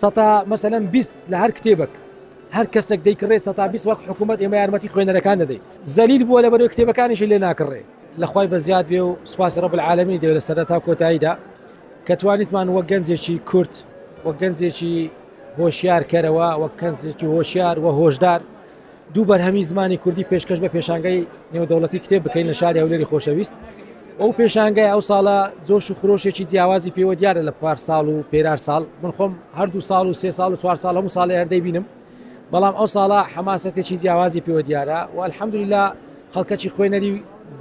سەتا مەسەلەن 20 لە هەر کتێبك هەر کەسێک دەیکڕێ سەتا 20 وەک حکوومەت ئێمە یارمەتی خوێنەرەکان دەدەین زەلیل بووە لە بەرەوەی کتێبەکانیشی لێ ناکڕێ لەخوای بەزیاد بێ و سوپاسی ڕەب العالەمین دەوێت لە سەرەتا کۆتاییدا کە توانیتمان وەک گەنجێکی کورد وەک گەنجێکی هۆشیار کەرەوە وەک گەنجێکی هۆشیار و هۆشدار دوو بەرهەمی زمانی کوردی پێشکەش بە پێشانگەی نێودەوڵەتی کتێب بکەین لە شاری هەولێری خۆشەویست ئەو پێشانگای ئەو ساڵە جۆش و خرۆشێکی جیاوازی پێوە دیارە لە پار ساڵ و پێرار ساڵ من خۆم هەردوو ساڵ و سێ ساڵ و چوار ساڵ هەموو ساڵی هەردەی بینم بەڵام ئەو ساڵە حەماسەتێکی جیاوازی پێوە دیارە و الحەمدوللا خەڵکەکی خوێنەری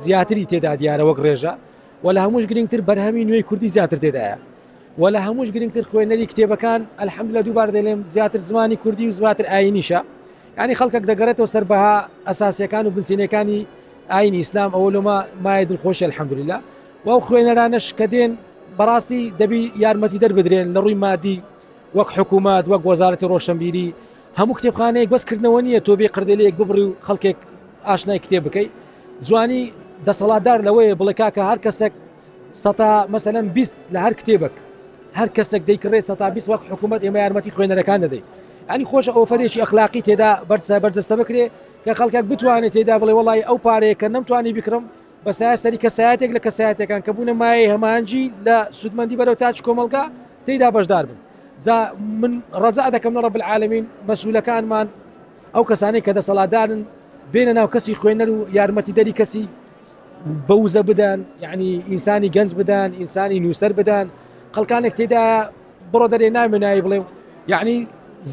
زیاتری تێدا دیارە وەک ڕێژە و لە هەمووش گرنگتر بەرهەمی نوێی کوردی زیاتر تێدایە و لە هەمووش گرنگتر خوێنەری کتێبەکان الحەمدوللا دووبار دەڵێم زیاتر زمانی کوردی و زیاتر ئاینیشە ینی خەڵکێک دەگەڕێتەوە سەربەها ئەساسیەکان و بنچینەکانی ئاینی ئیسلام ئەوەلۆمە مای دڵخۆشە الحەمدوللا و ئەو خوێنەرانش کە دێن بەڕاستی دەبی یارمەتی دەربدرێن لە ڕووی مادی وەک حکوومەت وەک وەزارەتی ڕۆشنبیری هەموو کتێبخانەیەک بەسکردنەوە نییە تۆ بێ قردێلەیەک ببڕی و خەڵکێک ئاشنای کتێب بکەیت جوانی دەسەڵاتدار لەوەیە بڵێ کاکە هەر کەسێک سەتا مەسەلەن 20 لە هەر کتێبك هەر کەسێک دەیکڕێ سەتا 20 وەک حکوومەت ئێمە یارمەتی خوێنەرەکان دەدەین ینی خۆشە ئۆفەرێکی ئەخلاقی تێدا بەرجەستە بکرێ کە خەڵکێک بتوانێت تێدا بڵێ وڵی ئەو پارەیە کە نەمتوانی بکڕم بە سەری کەسایەتێک لە کەسایەتەکان کە بوونە مایە هەمانجی لە سوودمەندی بەرەو تاچ کۆمەلگا تێدا بەشدار بن جا من ڕەزا دەکەم لە ڕەب العالەمین مەسئولەکانمان ئەو کەسانەی کە دەسەڵاتدارن بێنە ناو کەسی خوێنەر و یارمەتی دەری کەسی بەوزە بدەن یعنی ئینسانی گەنج بدەن ئینسانی نووسەر بدەن خەڵکانێک تێدا بڕۆ دەرێ نامێنایی بڵێ یعنی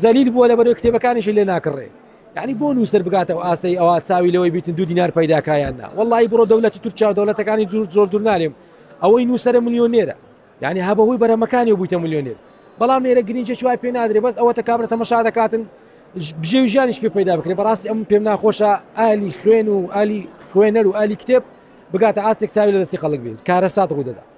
زەلیل بووە لە بەرەوەی کتێبەکانیشی لێ ناکڕێ یعنی بۆ نووسەر بگاتەوە ئاستەی ئەوە چاوی لەوەی بیتن 2 دینار پەیداکایاننا وەڵی بڕۆ دەوڵەتی تورکیا و دەوڵەتەکانی زۆر دوور نالێم ئەوەی نووسەرە ملیۆنێرە یعنی هەبەهۆی بەرهەمەکانی و بوویتە ملیۆنێر بەڵام لێرە گرنگێکی وای پێ نادرێ بەس ئەوەتە کابرا تەماشا دەکاتن بژێوی ژیانیش پێ پەیدا بکرێ بەڕاستی ئەم پێم ناخۆشە ئالی خوێن و ئالی خوێنەر و ئالی کتێب بگاتە ئاستێک چاوی لە دەستی خەڵک بێت کارە سات ڕوو دەدا